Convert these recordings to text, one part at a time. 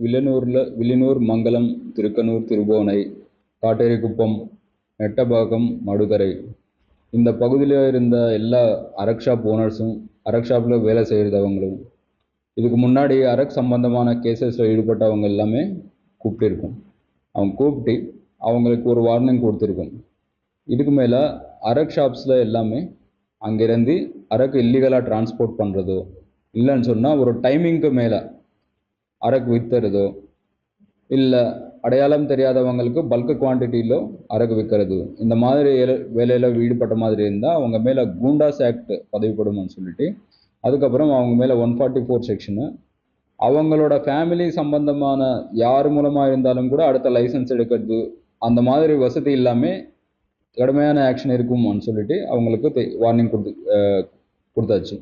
வில்லியனூர், மங்கலம், திருக்கனூர், திருபுவனை, காட்டேரிக்குப்பம், நெட்டபாக்கம், மடுகரை இந்த பகுதியில் இருந்த எல்லா அரக் ஷாப் ஓனர்ஸும், அரக் ஷாப்பில் வேலை செய்கிறவங்களும், இதுக்கு முன்னாடி அரக் சம்பந்தமான கேசஸில் ஈடுபட்டவங்க எல்லாமே கூப்பிட்டுருக்கோம். அவங்க கூப்பிட்டு அவங்களுக்கு ஒரு வார்னிங் கொடுத்துருக்கோம். இதுக்கு மேலே அரக் ஷாப்ஸில் எல்லாமே அங்கேருந்து அரக்கு இல்லீகலாக டிரான்ஸ்போர்ட் பண்ணுறதோ, இல்லைன்னு சொன்னால் ஒரு டைமிங்க்கு மேலே அரக்கு விற்றுறதோ, இல்லை அடையாளம் தெரியாதவங்களுக்கு பல்க் குவான்டிட்டியில் அரக்கு விற்கிறது, இந்த மாதிரி வேலையில் ஈடுபட்ட மாதிரி இருந்தால் அவங்க மேலே கூண்டாஸ் ஆக்ட் பதிவுப்படும்னு சொல்லிட்டு, அதுக்கப்புறம் அவங்க மேலே 144 செக்ஷனு, அவங்களோட ஃபேமிலி சம்பந்தமான யார் மூலமாக இருந்தாலும் கூட அடுத்த லைசன்ஸ் எடுக்கிறது, அந்த மாதிரி வசதி இல்லாமல் கடுமையான ஆக்ஷன் இருக்கும்னு சொல்லிட்டு அவங்களுக்கு வார்னிங் கொடுத்தாச்சு.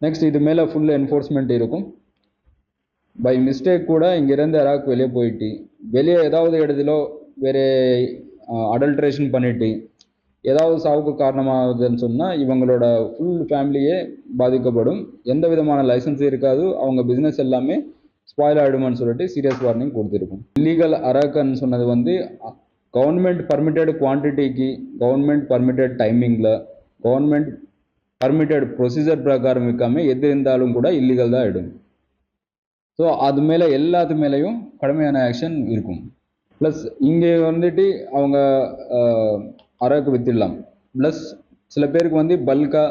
நெக்ஸ்ட் இது மேலே ஃபுல் என்ஃபோர்ஸ்மெண்ட் இருக்கும். பை மிஸ்டேக் கூட இங்கேருந்து யாராவது வெளியே போயிட்டு வெளியே ஏதாவது இடத்துலோ வேறு அடல்ட்ரேஷன் பண்ணிட்டு ஏதாவது சாவுக்கு காரணமாகுதுன்னு சொன்னால் இவங்களோட ஃபுல் ஃபேமிலியே பாதிக்கப்படும். எந்த விதமான லைசன்ஸ் இருக்காது, அவங்க பிஸ்னஸ் எல்லாமே ஸ்பாயில் ஆகிடுமான்னு சொல்லிட்டு சீரியஸ் வார்னிங் கொடுத்துருக்கும். இல்லீகல் அரக்குன்னு சொன்னது கவர்மெண்ட் பர்மிட்டட் குவான்டிட்டிக்கு, கவர்மெண்ட் பர்மிட்டட் டைமிங்கில், கவர்மெண்ட் பர்மிட்டட் ப்ரொசீஜர் பிரகாரம் விற்காமல் எது இருந்தாலும் கூட இல்லீகல் தான் ஆகிடும். ஸோ அது மேலே எல்லாத்து மேலேயும் கடுமையான ஆக்ஷன் இருக்கும். ப்ளஸ் இங்கே அவங்க அரக்கு விற்றுடலாம். ப்ளஸ் சில பேருக்கு பல்காக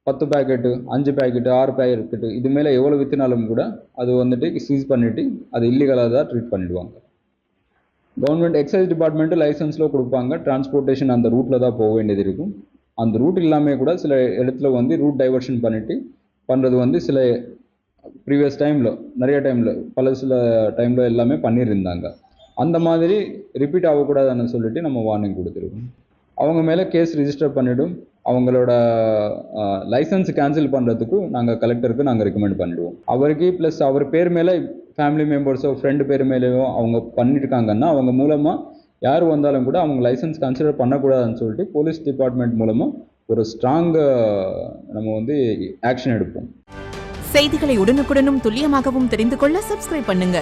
10 பேக்கெட்டு, 5 பேக்கெட்டு, 6 பேக்கெட்டு இது மேலே எவ்வளோ விற்றுனாலும் கூட அது சீஸ் பண்ணிவிட்டு அது இல்லீகலாக தான் ட்ரீட் பண்ணிவிடுவாங்க. கவர்மெண்ட் எக்ஸைஸ் டிபார்ட்மெண்ட்டு லைசன்ஸில் கொடுப்பாங்க. டிரான்ஸ்போர்ட்டேஷன் அந்த ரூட்டில் தான் போக வேண்டியது இருக்கும். அந்த ரூட் இல்லாமல் கூட சில இடத்துல ரூட் டைவர்ஷன் பண்ணிவிட்டு பண்ணுறது சில ப்ரீவியஸ் டைமில் நிறைய சில டைமில் எல்லாமே பண்ணியிருந்தாங்க. அந்த மாதிரி ரிப்பீட் ஆகக்கூடாதுன்னு சொல்லிட்டு நம்ம வார்னிங் கொடுத்துருக்கோம். அவங்க மேலே கேஸ் ரிஜிஸ்டர் பண்ணிவிடும். அவங்களோட லைசன்ஸ் கேன்சல் பண்ணுறதுக்கு நாங்கள் கலெக்டருக்கு நாங்கள் ரெக்கமெண்ட் பண்ணிவிடுவோம். அவருக்கு ப்ளஸ் அவர் பேர் மேலே ஃபேமிலி மெம்பர்ஸோ ஃப்ரெண்டு பேர் மேலேயோ அவங்க பண்ணியிருக்காங்கன்னா அவங்க மூலமாக யார் வந்தாலும் கூட அவங்க லைசன்ஸ் கன்சிடர் பண்ணக்கூடாதுன்னு சொல்லிட்டு போலீஸ் டிபார்ட்மெண்ட் மூலமாக ஒரு ஸ்ட்ராங் நம்ம ஆக்ஷன் எடுப்போம். செய்திகளை உடனுக்குடனும் துல்லியமாகவும் தெரிந்து கொள்ள சப்ஸ்கிரைப் பண்ணுங்க.